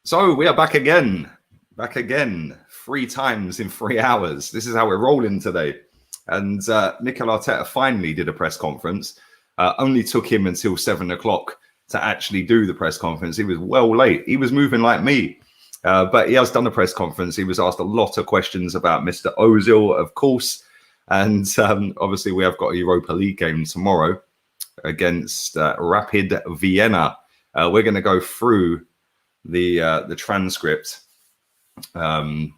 So we are back again, 3 times in 3 hours. This is how we're rolling today. And Mikel Arteta finally did a press conference. Only took him until 7 o'clock to actually do the press conference. He was well late. He was moving like me. But he has done a press conference. He was asked a lot of questions about Mr. Ozil, of course. And obviously we have got a Europa League game tomorrow against Rapid Vienna. We're going to go through the transcript. It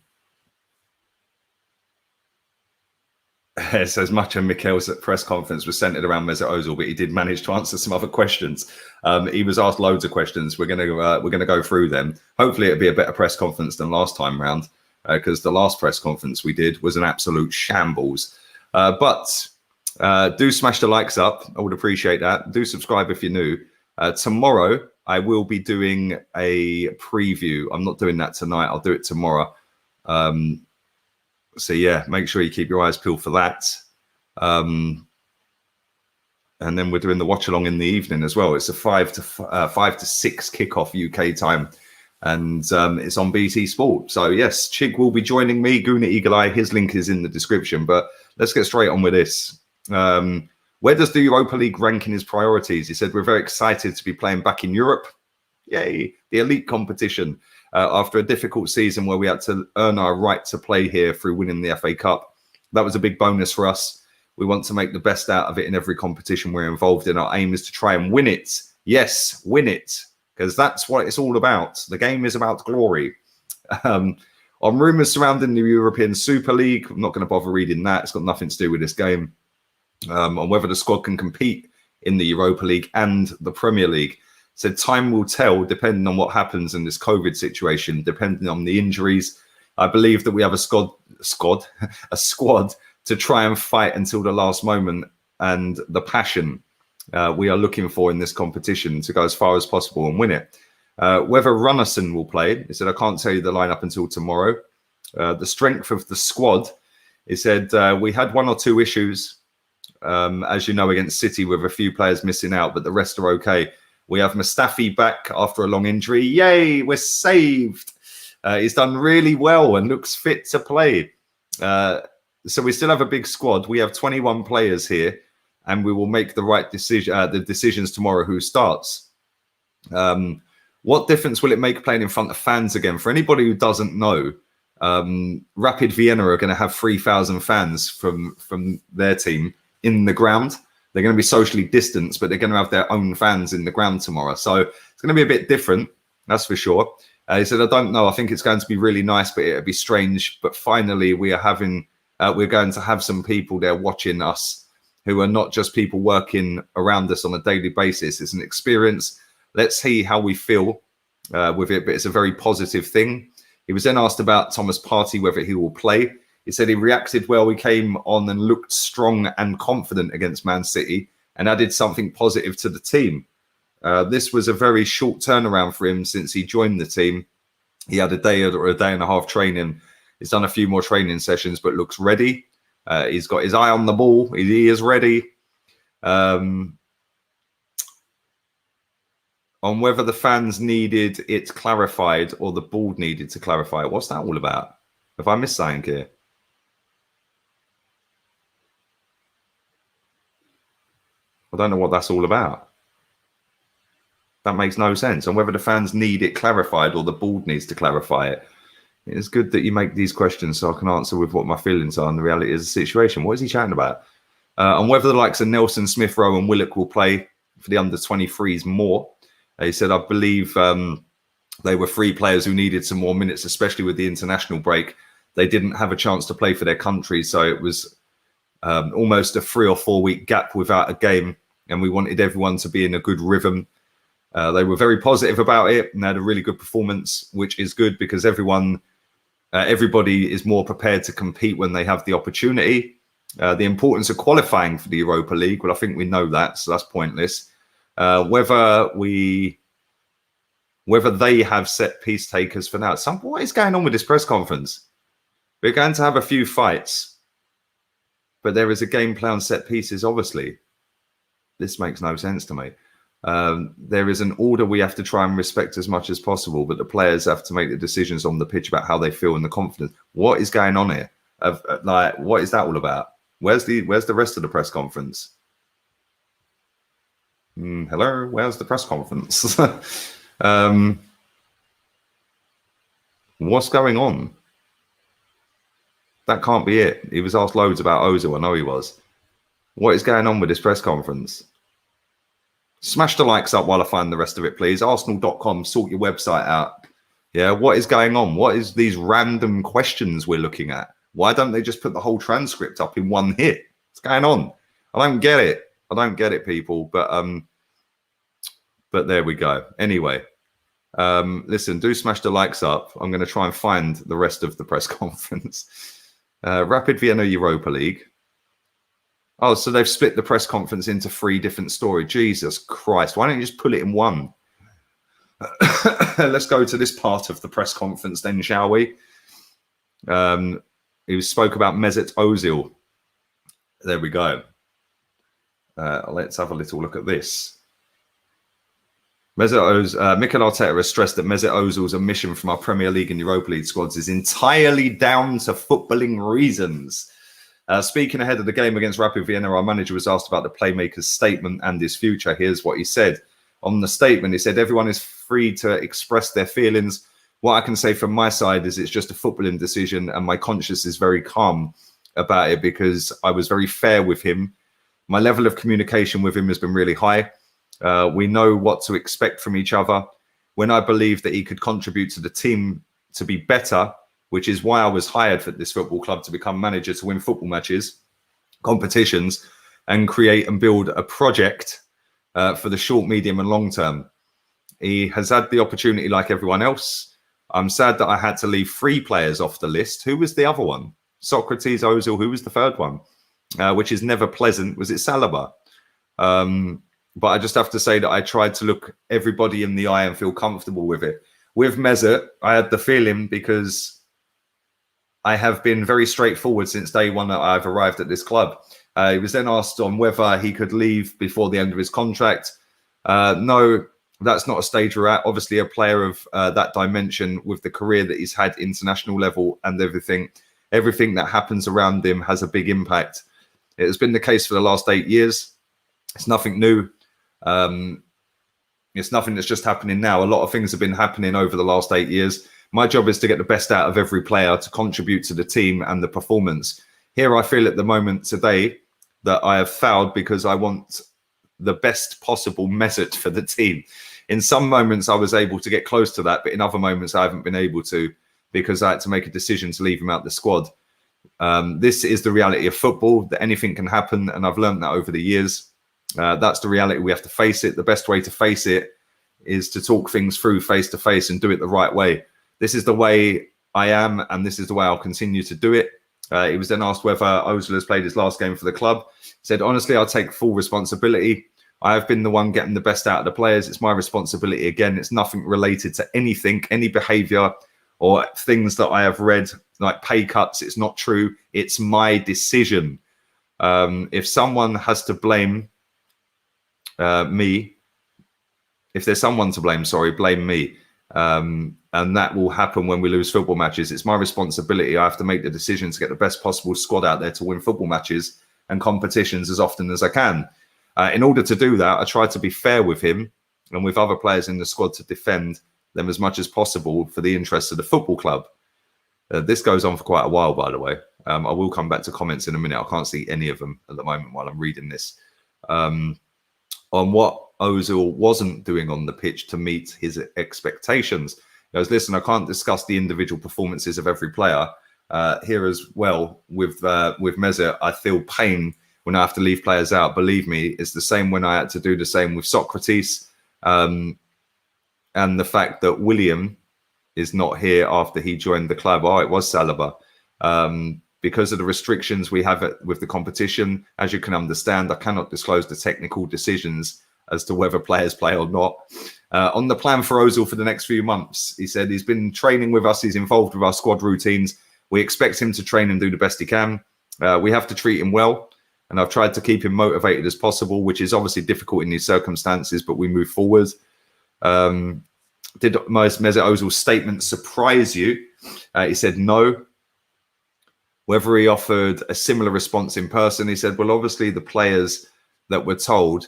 says much of Mikel's press conference was centered around Mesut Ozil, but he did manage to answer some other questions. He was asked loads of questions. We're gonna go through them. Hopefully, it'll be a better press conference than last time round, because the last press conference we did was an absolute shambles. But do smash the likes up. I would appreciate that. Do subscribe if you're new. Tomorrow, I will be doing a preview. I'm not doing that tonight. I'll do it tomorrow. So yeah, make sure you keep your eyes peeled for that. And then we're doing the watch along in the evening as well. It's a 5 to 6 kickoff UK time, and it's on BT Sport. So yes, Chig will be joining me. Guna Eagle Eye. His link is in the description. But let's get straight on with this. Where does the Europa League rank in his priorities? He said, we're very excited to be playing back in Europe. Yay, the elite competition. After a difficult season where we had to earn our right to play here through winning the FA Cup. That was a big bonus for us. We want to make the best out of it in every competition we're involved in. Our aim is to try and win it. Yes, win it, because that's what it's all about. The game is about glory. On rumours surrounding the European Super League, I'm not going to bother reading that. It's got nothing to do with this game. On whether the squad can compete in the Europa League and the Premier League. Said time will tell, depending on what happens in this COVID situation, depending on the injuries. I believe that we have a squad to try and fight until the last moment, and the passion we are looking for in this competition to go as far as possible and win it. Whether Runnison will play, he said, I can't tell you the lineup until tomorrow. The strength of the squad, he said, we had 1 or 2 issues, as you know, against City with a few players missing out, but the rest are okay. We have Mustafi back after a long injury. Yay, we're saved. He's done really well and looks fit to play. So we still have a big squad. We have 21 players here, and we will make the right decision. The decisions tomorrow who starts. What difference will it make playing in front of fans again? For anybody who doesn't know, Rapid Vienna are going to have 3,000 fans from their team in the ground. They're going to be socially distanced, but they're going to have their own fans in the ground tomorrow. So it's going to be a bit different, that's for sure. He said, I don't know. I think it's going to be really nice, but it'll be strange. But finally, we're going to have some people there watching us who are not just people working around us on a daily basis. It's an experience. Let's see how we feel with it, but it's a very positive thing. He was then asked about Thomas Partey, whether he will play. He said he reacted well. He came on and looked strong and confident against Man City and added something positive to the team. This was a very short turnaround for him since he joined the team. He had a day or a day and a half training. He's done a few more training sessions, but looks ready. He's got his eye on the ball. He is ready. On whether the fans needed it clarified or the board needed to clarify it. What's that all about? Have I missed something here? I don't know what that's all about. That makes no sense. And whether the fans need it clarified or the board needs to clarify it. It's good that you make these questions so I can answer with what my feelings are and the reality of the situation. What is he chatting about? And whether the likes of Nelson, Smith Rowe and Willock will play for the under-23s more. He said, I believe they were 3 players who needed some more minutes, especially with the international break. They didn't have a chance to play for their country, so it was almost a 3 or 4 week gap without a game, and we wanted everyone to be in a good rhythm. They were very positive about it and had a really good performance, which is good because everybody is more prepared to compete when they have the opportunity. The importance of qualifying for the Europa League, well, I think we know that, so that's pointless. Whether they have set piece takers for now. What is going on with this press conference? We're going to have a few fights, but there is a game plan set pieces, obviously. This makes no sense to me. There is an order we have to try and respect as much as possible, but the players have to make the decisions on the pitch about how they feel and the confidence. What is going on here? Like, what is that all about? Where's the rest of the press conference? Hello, where's the press conference? What's going on? That can't be it. He was asked loads about Ozil. I know he was. What is going on with this press conference? Smash the likes up while I find the rest of it, please. Arsenal.com, sort your website out. Yeah, what is going on? What is these random questions we're looking at? Why don't they just put the whole transcript up in one hit? What's going on? I don't get it. I don't get it, people. But there we go. Anyway, listen, do smash the likes up. I'm going to try and find the rest of the press conference. Rapid Vienna Europa League. Oh, so they've split the press conference into 3 different stories. Jesus Christ. Why don't you just put it in one? Let's go to this part of the press conference then, shall we? He spoke about Mesut Ozil. There we go. Let's have a little look at this. Mikel Arteta has stressed that Mesut Ozil's omission from our Premier League and Europa League squads is entirely down to footballing reasons. Speaking ahead of the game against Rapid Vienna, our manager was asked about the playmaker's statement and his future. Here's what he said. On the statement, he said, everyone is free to express their feelings. What I can say from my side is it's just a footballing decision, and my conscience is very calm about it because I was very fair with him. My level of communication with him has been really high. We know what to expect from each other. When I believed that he could contribute to the team to be better, which is why I was hired for this football club to become manager, to win football matches, competitions, and create and build a project for the short, medium, and long term. He has had the opportunity like everyone else. I'm sad that I had to leave 3 players off the list. Who was the other one? Socrates, Ozil. Who was the third one? Which is never pleasant. Was it Saliba? But I just have to say that I tried to look everybody in the eye and feel comfortable with it. With Mesut, I had the feeling because I have been very straightforward since day one that I've arrived at this club. He was then asked on whether he could leave before the end of his contract. No, that's not a stage we're at. Obviously, a player of that dimension with the career that he's had, international level and everything that happens around him has a big impact. It has been the case for the last 8 years. It's nothing new. It's nothing that's just happening now. A lot of things have been happening over the last 8 years. My job is to get the best out of every player to contribute to the team and the performance. Here, I feel at the moment today that I have fouled because I want the best possible Mesut for the team. In some moments, I was able to get close to that, but in other moments, I haven't been able to because I had to make a decision to leave him out the squad. This is the reality of football, that anything can happen, and I've learned that over the years. That's the reality. We have to face it. The best way to face it is to talk things through face to face and do it the right way. This is the way I am, and this is the way I'll continue to do it. He was then asked whether Ozil has played his last game for the club. He said, honestly, I'll take full responsibility. I have been the one getting the best out of the players. It's my responsibility. Again, it's nothing related to anything, any behavior or things that I have read, like pay cuts. It's not true. It's my decision. If someone has to blame me, if there's someone to blame, blame me. And that will happen when we lose football matches. It's my responsibility. I have to make the decision to get the best possible squad out there to win football matches and competitions as often as I can. In order to do that, I try to be fair with him and with other players in the squad to defend them as much as possible for the interests of the football club. This goes on for quite a while, by the way. I will come back to comments in a minute. I can't see any of them at the moment while I'm reading this. On what Ozil wasn't doing on the pitch to meet his expectations. He goes, listen, I can't discuss the individual performances of every player. Here as well with Mesut, I feel pain when I have to leave players out. Believe me, it's the same when I had to do the same with Socrates. And the fact that William is not here after he joined the club. Oh, it was Saliba. Because of the restrictions we have with the competition, as you can understand, I cannot disclose the technical decisions as to whether players play or not. On the plan for Ozil for the next few months, he said he's been training with us. He's involved with our squad routines. We expect him to train and do the best he can. We have to treat him well. and I've tried to keep him motivated as possible, which is obviously difficult in these circumstances, but we move forward. Did Mesut Ozil's statement surprise you? He said no. Whether he offered a similar response in person, he said, well, obviously the players that were told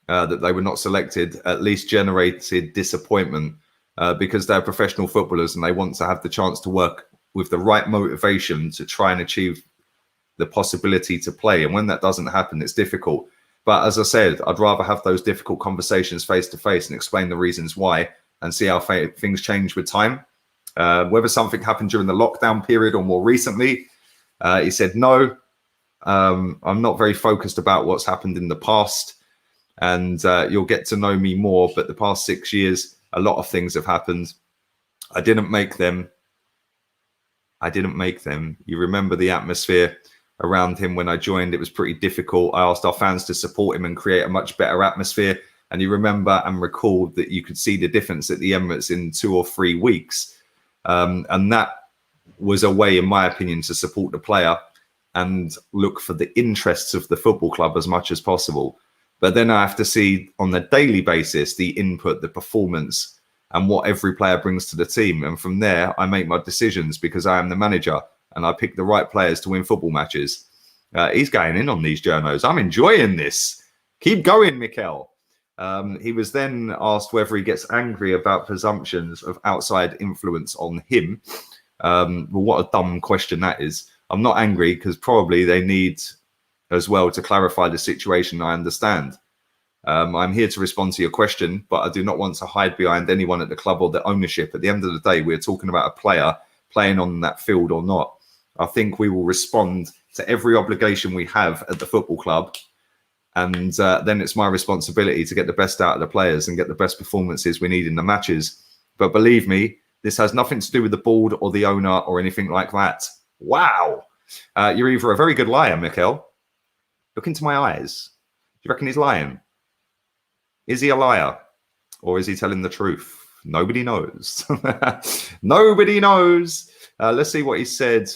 that they were not selected at least generated disappointment because they're professional footballers and they want to have the chance to work with the right motivation to try and achieve the possibility to play. And when that doesn't happen, it's difficult. But as I said, I'd rather have those difficult conversations face to face and explain the reasons why and see how things change with time. Whether something happened during the lockdown period or more recently, he said, no, I'm not very focused about what's happened in the past, and you'll get to know me more. But the past 6 years, a lot of things have happened. I didn't make them. You remember the atmosphere around him when I joined. It was pretty difficult. I asked our fans to support him and create a much better atmosphere. And you remember and recall that you could see the difference at the Emirates in 2 or 3 weeks. And that was a way, in my opinion, to support the player and look for the interests of the football club as much as possible. But then I have to see on a daily basis the input, the performance, and what every player brings to the team. And from there, I make my decisions because I am the manager and I pick the right players to win football matches. He's going in on these journos. I'm enjoying this. Keep going, Mikel. He was then asked whether he gets angry about presumptions of outside influence on him. Well, what a dumb question that is. I'm not angry because probably they need as well to clarify the situation. I understand. I'm here to respond to your question, but I do not want to hide behind anyone at the club or the ownership. At the end of the day, we're talking about a player playing on that field or not. I think we will respond to every obligation we have at the football club. And then it's my responsibility to get the best out of the players and get the best performances we need in the matches. But believe me, this has nothing to do with the board or the owner or anything like that. Wow. You're either a very good liar, Mikel. Look into my eyes. Do you reckon he's lying? Is he a liar? Or is he telling the truth? Nobody knows. Nobody knows. Let's see what he said.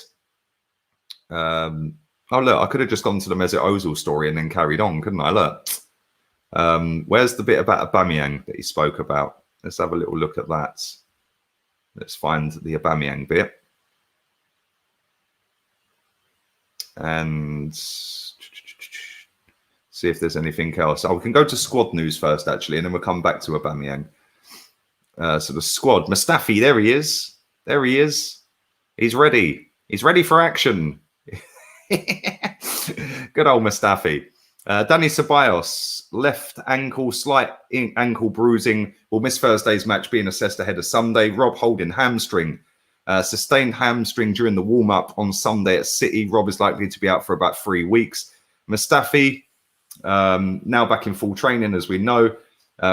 Oh, look, I could have just gone to the Mesut Ozil story and then carried on, couldn't I? Look. Where's the bit about Aubameyang that he spoke about? Let's have a little look at that. Let's find the Aubameyang bit. And see if there's anything else. Oh, we can go to squad news first, actually, and then we'll come back to Aubameyang. So the squad. Mustafi, there he is. There he is. He's ready. He's ready for action. Good old Mustafi. Dani Ceballos, left ankle, slight ankle bruising, will miss Thursday's match, being assessed ahead of Sunday. Rob Holding, hamstring. Sustained hamstring during the warm-up on Sunday at City. Rob is likely to be out for about 3 weeks. Mustafi, now back in full training, as we know.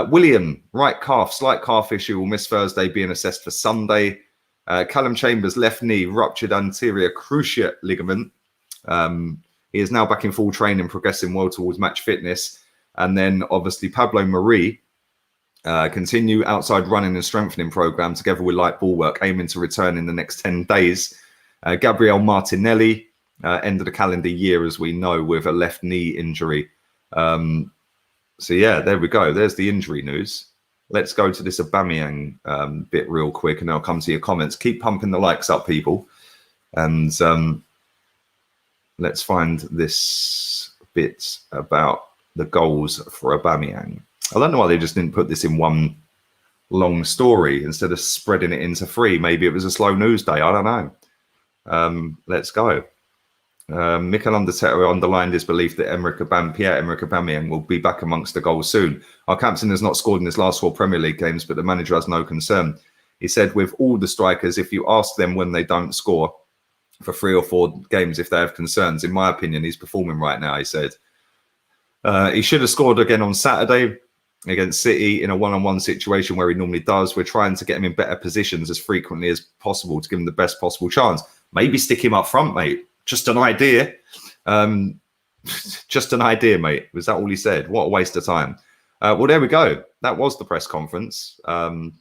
William, right calf, slight calf issue, will miss Thursday, being assessed for Sunday. Callum Chambers, left knee, ruptured anterior cruciate ligament. He is now back in full training, progressing well towards match fitness. And then obviously Pablo Marí, continue outside running and strengthening program together with light ball work, aiming to return in the next 10 days. Gabriel Martinelli, end of the calendar year, as we know, with a left knee injury. So yeah, there we go. There's the injury news. Let's go to this Aubameyang bit real quick, and I'll come to your comments. Keep pumping the likes up, people. And let's find this bit about the goals for Aubameyang. I don't know why they just didn't put this in one long story instead of spreading it into 3. Maybe it was a slow news day. I don't know. Let's go. Mikel Arteta underlined his belief that Pierre-Emerick Aubameyang will be back amongst the goals soon. Our captain has not scored in his last 4 Premier League games, but the manager has no concern. He said, with all the strikers, if you ask them when they don't score for 3 or 4 games, if they have concerns, in my opinion, he's performing right now, he said. He should have scored again on Saturday against City in a one-on-one situation where he normally does. We're trying to get him in better positions as frequently as possible to give him the best possible chance. Maybe stick him up front, mate. Just an idea. Just an idea, mate. Was that all he said? What a waste of time. Well, there we go. That was the press conference. All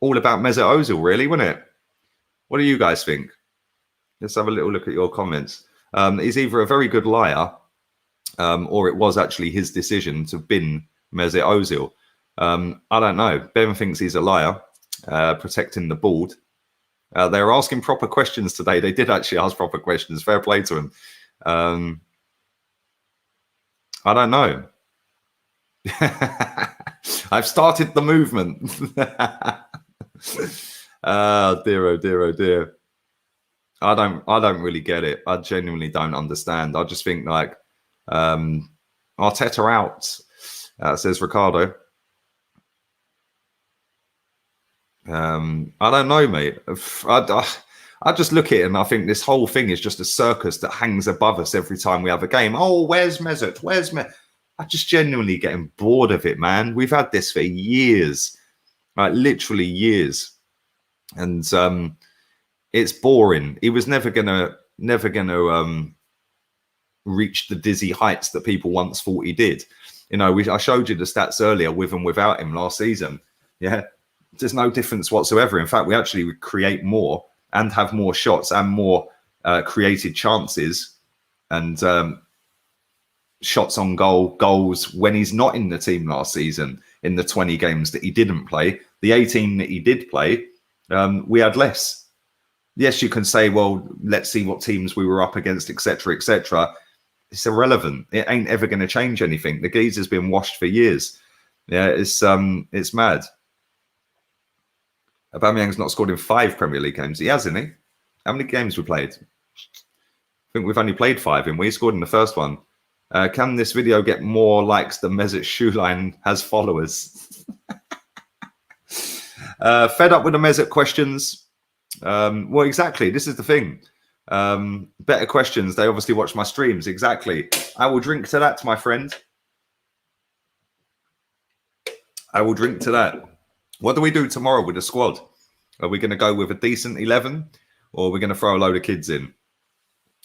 about Mesut Ozil, really, wasn't it? What do you guys think? Let's have a little look at your comments. He's either a very good liar or it was actually his decision to bin Mesut Ozil. I don't know. Ben thinks he's a liar, protecting the board. They were asking proper questions today. They did actually ask proper questions. Fair play to him. I don't know. I've started the movement. Oh dear, oh dear, oh dear. I don't really get it. I genuinely don't understand. I just think like Arteta out, says Ricardo. I don't know, mate. I just look at it and I think this whole thing is just a circus that hangs above us every time we have a game. Oh, where's Mesut? Where's Mesut? I'm just genuinely getting bored of it, man. We've had this for years, like literally years, and it's boring. He was never gonna reach the dizzy heights that people once thought he did. You know, I showed you the stats earlier with and without him last season. Yeah, there's no difference whatsoever. In fact, we actually create more and have more shots and more created chances and shots on goal, goals when he's not in the team last season. In the 20 games that he didn't play, the 18 that he did play, we had less. Yes, you can say, well, let's see what teams we were up against, etc., etc. It's irrelevant. It ain't ever going to change anything. The geezer's been washed for years. Yeah, it's mad. Aubameyang's not scored in 5 Premier League games. He has, isn't he? How many games we played? I think we've only played 5, and we scored in the first one. Can this video get more likes than Mesut Shoeline has followers? Fed up with the Mesut questions. Well, exactly. This is the thing. Better questions. They obviously watch my streams. Exactly. I will drink to that, my friend. I will drink to that. What do we do tomorrow with the squad? Are we going to go with a decent 11 or are we going to throw a load of kids in?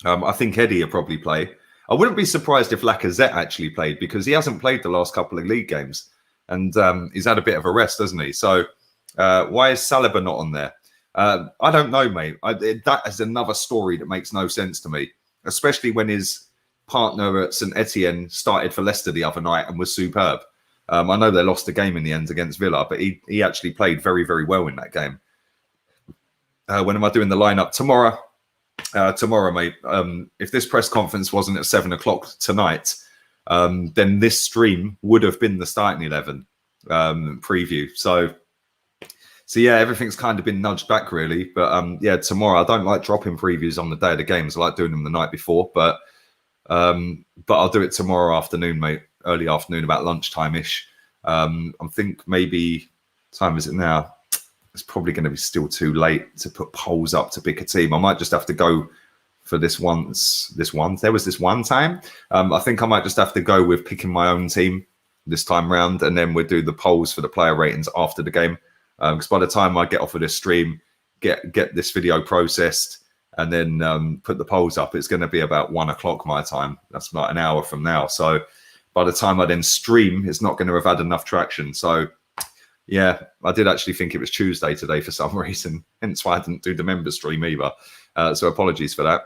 I think Eddie will probably play. I wouldn't be surprised if Lacazette actually played because he hasn't played the last couple of league games and he's had a bit of a rest, hasn't he? So why is Saliba not on there? I don't know, mate. That is another story that makes no sense to me, especially when his partner at St Etienne started for Leicester the other night and was superb. I know they lost the game in the end against Villa, but he actually played very, very well in that game. When am I doing the lineup? Tomorrow. Tomorrow, mate. If this press conference wasn't at 7 o'clock tonight, then this stream would have been the starting 11 preview. So yeah, everything's kind of been nudged back, really. But yeah, tomorrow. I don't like dropping previews on the day of the games. I like doing them the night before. But I'll do it tomorrow afternoon, mate. Early afternoon, about lunchtime-ish. I think maybe, time is it now? It's probably going to be still too late to put polls up to pick a team. I might just have to go for this once. There was this one time. I think I might just have to go with picking my own team this time round, and then we'll do the polls for the player ratings after the game. Because by the time I get off of this stream, get this video processed, and then put the polls up, it's going to be about 1 o'clock my time. That's like an hour from now. So by the time I then stream, it's not going to have had enough traction. So yeah, I did actually think it was Tuesday today for some reason. Hence why I didn't do the member stream either. So apologies for that.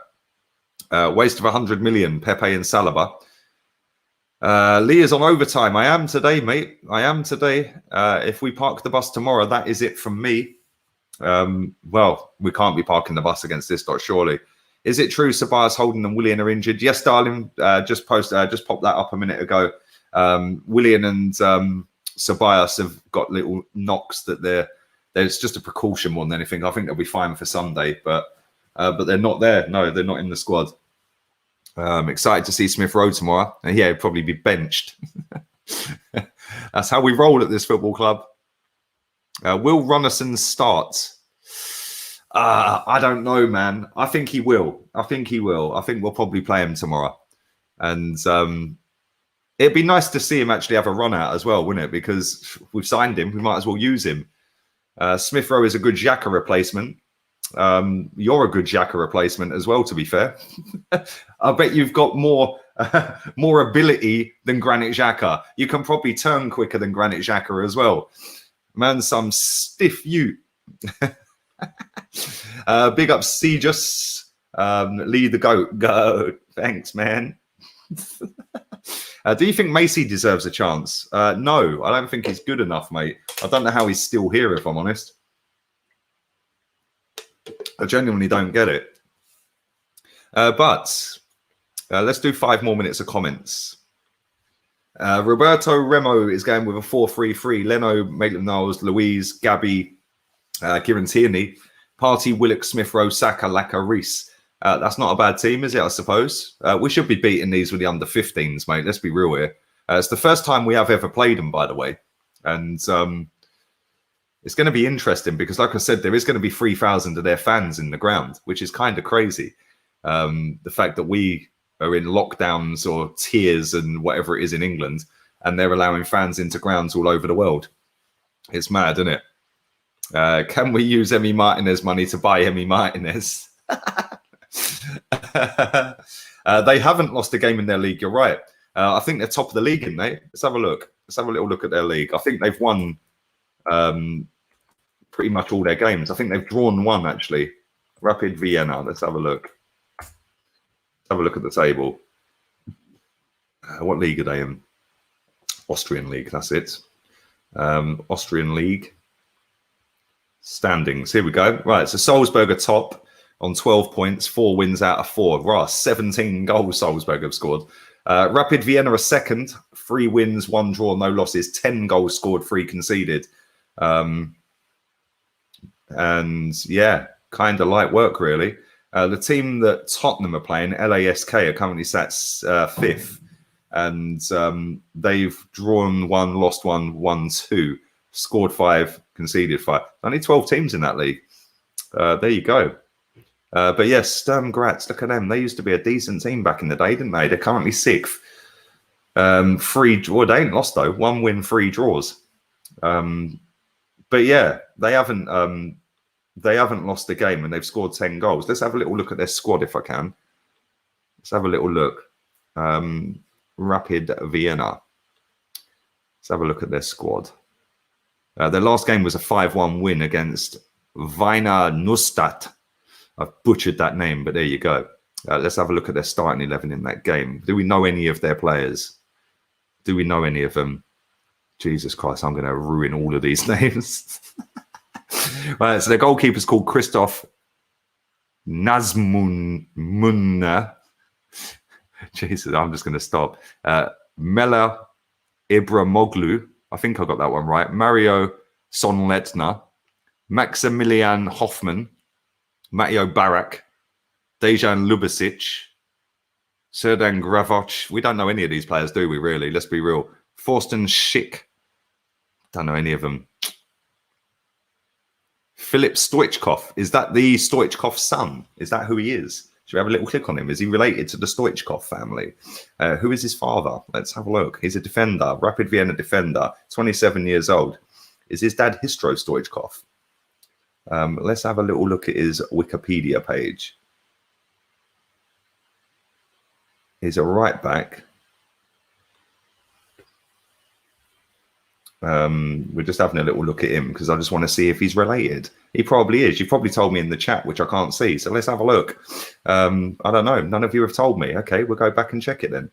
Waste of 100 million, Pepe and Saliba. Lee is on overtime. I am today, mate. I am today. If we park the bus tomorrow, that is it from me. Well, we can't be parking the bus against this dot, surely. Is it true Ceballos, Holden and Willian are injured? Yes, darling. Just popped that up a minute ago. Willian and Ceballos have got little knocks that there's just a precaution more than anything. I think they'll be fine for Sunday, but they're not there. No, they're not in the squad. Excited to see Smith Rowe tomorrow. And yeah, he'll probably be benched. That's how we roll at this football club. Will Runnison start? I don't know, man. I think he will. I think we'll probably play him tomorrow. And it'd be nice to see him actually have a run out as well, wouldn't it? Because we've signed him. We might as well use him. Smith Rowe is a good Xhaka replacement. You're a good Xhaka replacement as well, to be fair. I bet you've got more ability than Granit Xhaka. You can probably turn quicker than Granit Xhaka as well. Man, some stiff you. Big up Sejus. Lee the goat. Go. Thanks, man. Do you think Macy deserves a chance? No, I don't think he's good enough, mate. I don't know how he's still here, if I'm honest. I genuinely don't get it. But let's do 5 more minutes of comments. Roberto Remo is going with a 4-3-3. Leno, Maitland-Niles, Louise, Gabby, Kieran Tierney, Party, Willock, Smith, Rowe, Saka, Laka, Reese. That's not a bad team, is it, I suppose? We should be beating these with the under-15s, mate. Let's be real here. It's the first time we have ever played them, by the way. And it's going to be interesting because, like I said, there is going to be 3,000 of their fans in the ground, which is kind of crazy. The fact that we are in lockdowns or tiers and whatever it is in England, and they're allowing fans into grounds all over the world. It's mad, isn't it? Can we use Emi Martinez money to buy Emi Martinez? They haven't lost a game in their league. You're right. I think they're top of the league, isn't they? Let's have a look. Let's have a little look at their league. I think they've won pretty much all their games. I think they've drawn one, actually. Rapid Vienna. Let's have a look. Have a look at the table. What league are they in? Austrian league, that's it. Austrian league standings. Here we go. Right, so Salzburg are top on 12 points, 4 wins out of 4. Right, 17 goals Salzburg have scored. Rapid Vienna are second, 3 wins, 1 draw, no losses, 10 goals scored, 3 conceded. And yeah, kind of light work, really. The team that Tottenham are playing, LASK, are currently sat 5th. And they've drawn 1, lost 1, won 2, scored 5, conceded 5. Only 12 teams in that league. There you go. But yes, Sturm Graz, look at them. They used to be a decent team back in the day, didn't they? They're currently 6th. 3 draw. They ain't lost, though. 1 win, 3 draws. But yeah, they haven't lost a game and they've scored 10 goals. Let's have a little look at their squad if I can. Let's have a little look. Rapid Vienna. Let's have a look at their squad. Their last game was a 5-1 win against Vienna Neustadt. I've butchered that name, but there you go. Let's have a look at their starting 11 in that game. Do we know any of their players? Do we know any of them? Jesus Christ, I'm going to ruin all of these names. Right, so their goalkeeper's called Christoph Nazmunna. Jesus, I'm just going to stop. Mela Ibramoglu. I think I got that one right. Mario Sonletner. Maximilian Hoffman. Matteo Barak. Dejan Lubasic. Serdan Gravoch. We don't know any of these players, do we, really? Let's be real. Forsten Schick. Don't know any of them. Philip Switchkoff. Is that the Switchkoff son? Is that who he is? Should we have a little click on him? Is he related to the Switchkoff family? Who is his father? Let's have a look. He's a defender, Rapid Vienna defender, 27 years old. Is his dad Histro Stoichkov? Let's have a little look at his Wikipedia page. He's a right back. We're just having a little look at him because I just want to see if he's related. He probably is. You probably told me in the chat, which I can't see. So let's have a look. I don't know. None of you have told me. Okay, we'll go back and check it then.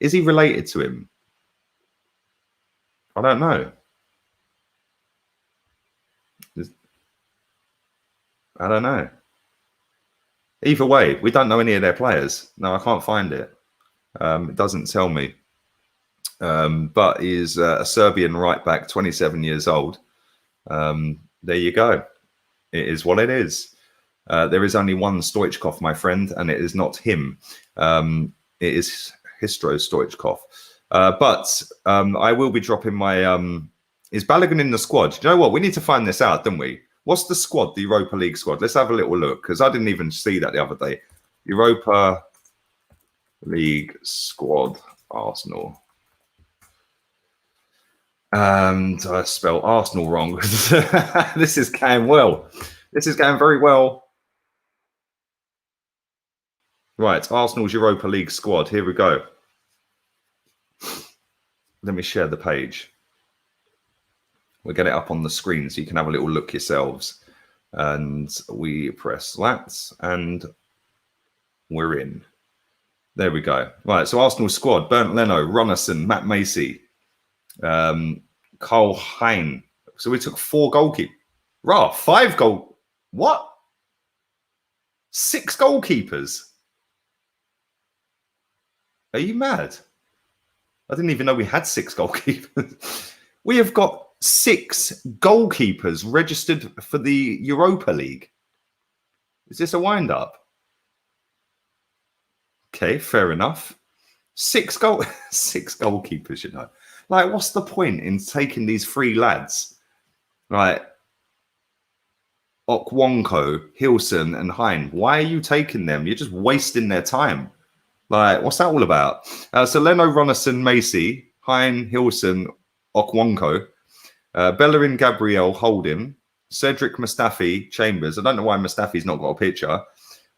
Is he related to him? I don't know. I don't know. Either way, we don't know any of their players. No, I can't find it. It doesn't tell me. But he's a Serbian right back, 27 years old. There you go. It is what it is. There is only one Stoichkov, my friend, and it is not him. It is Histro Stoichkov. But I will be dropping my... is Balogun in the squad? Do you know what? We need to find this out, don't we? What's the squad, the Europa League squad? Let's have a little look, because I didn't even see that the other day. Europa League squad, Arsenal. And I spelled Arsenal wrong. This is going well. This is going very well. Right, Arsenal's Europa League squad. Here we go. Let me share the page. We'll get it up on the screen so you can have a little look yourselves. And we press that and we're in. There we go. Right, so Arsenal squad: Bernd Leno, Ronison, Matt Macey, Carl Hein. So we took 4 goalkeepers. Right, 5 goal. What? 6 goalkeepers? Are you mad? I didn't even know we had 6 goalkeepers. We have got 6 goalkeepers registered for the Europa League. Is this a wind-up? Okay, fair enough. 6 goalkeepers, you know. Like, what's the point in taking these 3 lads? Right. Okwonko, Hilson, and Hein. Why are you taking them? You're just wasting their time. Like, what's that all about? So Leno, Ronison, Macey, Hein, Hilson, Okwonko, Bellerin, Gabriel, Holding, Cedric, Mustafi, Chambers. I don't know why Mustafi's not got a picture.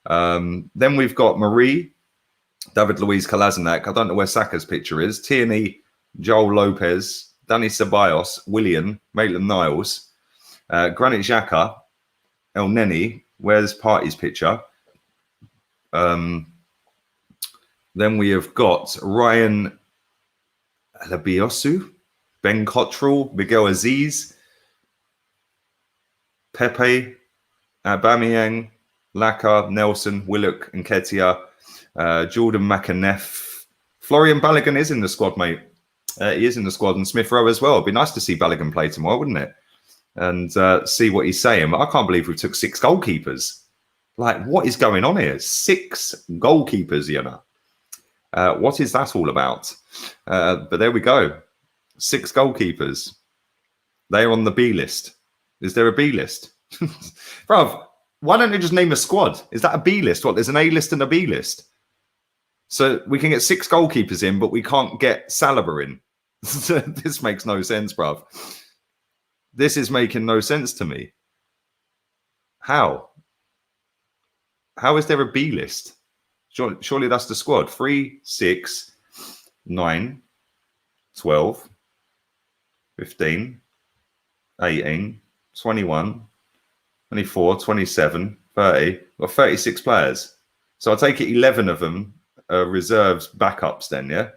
Then we've got Marie, David Luiz Kolasinac. I don't know where Saka's picture is. Tierney, Joel Lopez, Danny Ceballos, William, Maitland-Niles, Granit Xhaka, El Neni. Where's Party's picture? Then we have got Ryan Labiosu, Ben Cottrell, Miguel Aziz, Pepe, Aubameyang, Laka, Nelson, Willock, and Ketia, Jordan McAneff. Florian Balogun is in the squad, mate. He is in the squad, and Smith Rowe as well. It'd be nice to see Balogun play tomorrow, wouldn't it? And see what he's saying. But I can't believe we took 6 goalkeepers. Like, what is going on here? 6 goalkeepers, you know. What is that all about? But there we go. 6 goalkeepers. They're on the B list. Is there a B list? Bruv, why don't you just name a squad? Is that a B list? What, there's an A list and a B list? So we can get 6 goalkeepers in, but we can't get Saliba in. This makes no sense, bruv. This is making no sense to me. How? How is there a B list? Surely that's the squad. 3, 6, 9, 12, 15, 18, 21, 24, 27, 30. Got 36 players. So I take it 11 of them are reserves backups then, yeah?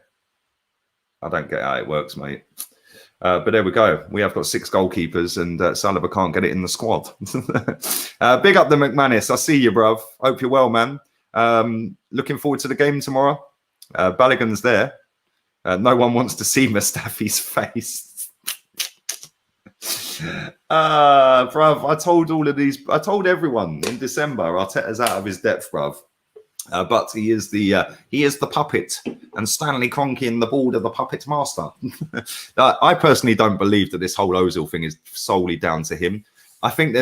I don't get how it works, mate. But there we go. We have got 6 goalkeepers and Saliba can't get it in the squad. Big up the McManus. I see you, bruv. Hope you're well, man. Looking forward to the game tomorrow. Balogun's there. No one wants to see Mustafi's face. Bruv, I told all of these. I told everyone in December. Arteta's out of his depth, bruv. But he is the puppet, and Stanley Kroenke in the board of the puppet master. I personally don't believe that this whole Ozil thing is solely down to him. I think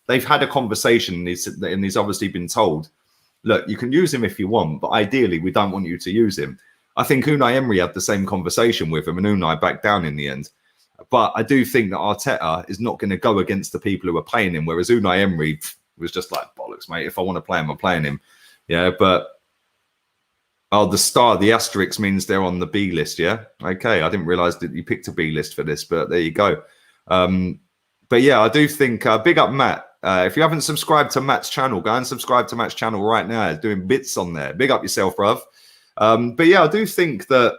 they've had a conversation, and he's obviously been told, look, you can use him if you want, but ideally we don't want you to use him. I think Unai Emery had the same conversation with him, and Unai backed down in the end. But I do think that Arteta is not going to go against the people who are playing him, whereas Unai Emery was just like, bollocks, mate. If I want to play him, I'm playing him. Yeah, but the asterisk means they're on the B list, yeah? Okay, I didn't realise that you picked a B list for this, but there you go. But yeah, I do think, big up Matt. If you haven't subscribed to Matt's channel, go and subscribe to Matt's channel right now. He's doing bits on there. Big up yourself, bruv. But yeah, I do think that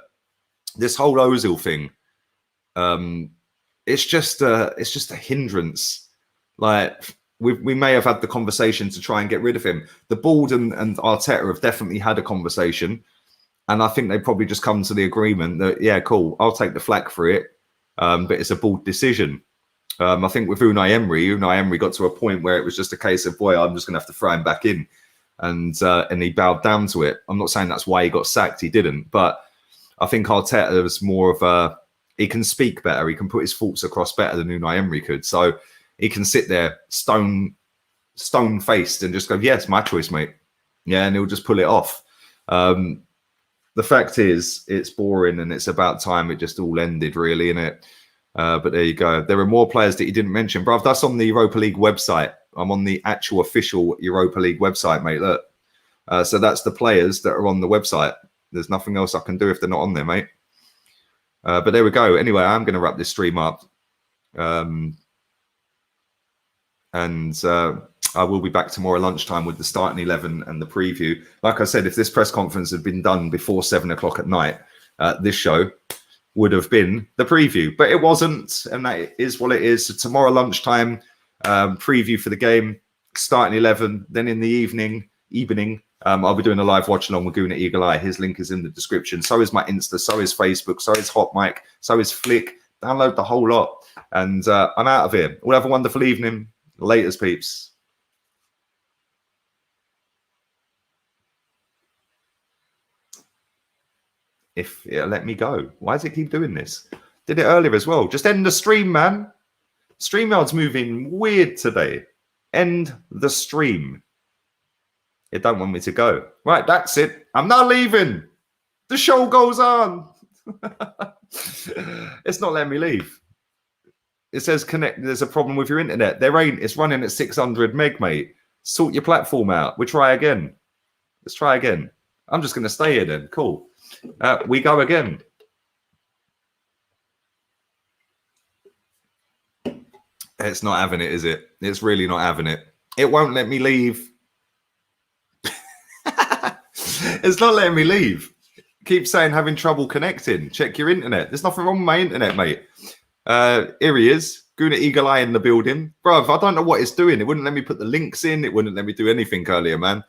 this whole Ozil thing, it's just a hindrance. Like, we may have had the conversation to try and get rid of him. The board and Arteta have definitely had a conversation, and I think they probably just come to the agreement that, yeah, cool, I'll take the flak for it, but it's a board decision. I think with Unai Emery got to a point where it was just a case of, boy, I'm just going to have to throw him back in, and he bowed down to it. I'm not saying that's why he got sacked. He didn't, but I think Arteta was more of he can speak better. He can put his thoughts across better than Unai Emery could. So he can sit there stone-faced and just go, yes, my choice, mate. Yeah, and he'll just pull it off. The fact is, it's boring and it's about time it just all ended, really, innit? But there you go. There are more players that you didn't mention. Bruv, that's on the Europa League website. I'm on the actual official Europa League website, mate. Look. So that's the players that are on the website. There's nothing else I can do if they're not on there, mate. But there we go. Anyway, I'm going to wrap this stream up. And I will be back tomorrow lunchtime with the starting 11 and the preview. Like I said, if this press conference had been done before 7 o'clock at night, this show would have been the preview, but it wasn't, and that is what it is. So tomorrow lunchtime, preview for the game, starting 11. Then in the evening, I'll be doing a live watch along with Goona Eagle Eye. His link is in the description. So is my Insta, so is Facebook, so is HOTMIC, so is Flick. Download the whole lot. And I'm out of here. We'll have a wonderful evening. Laters, peeps. If it'll let me go. Why does it keep doing this? Did it earlier as well. Just end the stream, man. StreamYard's moving weird today. End the stream. It don't want me to go. Right, that's it. I'm not leaving. The show goes on. It's not letting me leave. It says connect. There's a problem with your internet. There ain't. It's running at 600 meg, mate. Sort your platform out. We'll try again. Let's try again. I'm just going to stay here then. Cool. We go again. It's not having it, is it? It's really not having it. It won't let me leave. It's not letting me leave. Keep saying having trouble connecting. Check your internet. There's nothing wrong with my internet, mate. Here he is. Goona Eagle Eye in the building. Bruv, I don't know what it's doing. It wouldn't let me put the links in. It wouldn't let me do anything earlier, man.